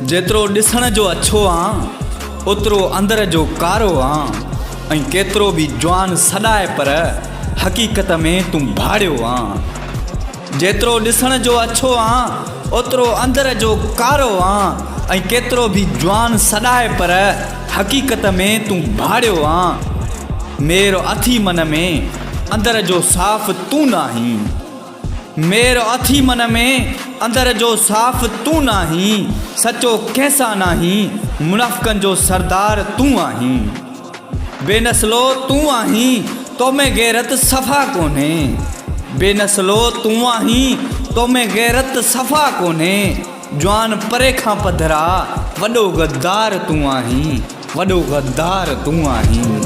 जेतिरो ॾिसण जो अच्छो आ ओतिरो अंदर जो कारो आ ऐं केतिरो बि जवान सॾाए पर हक़ीक़त में तूं भाड़ियो आ। जेतिरो ॾिसण जो अच्छो आ ओतिरो अंदर जो कारो आ ऐं केतिरो बि जवान सॾाए पर हक़ीक़त में तूं भाड़ियो आ। मेरो अथी मन में अंदर जो साफ़ तूं नाही, मेरो अथी मन में अंदर जो साफ़ तूं नाही, सचो कैसा नाही, मुनाफ़िक़नि जो सरदार तूं आहीं। बेनस्लो तूं आहीं तो में गैरत सफ़ा कोन्हे, बेनस्लो तूं आहीं तो में गैरत सफ़ा कोन्हे। जवान परे खां पधरा वॾो गद्दार तूं आहीं, वॾो गद्दार तूं आहीं।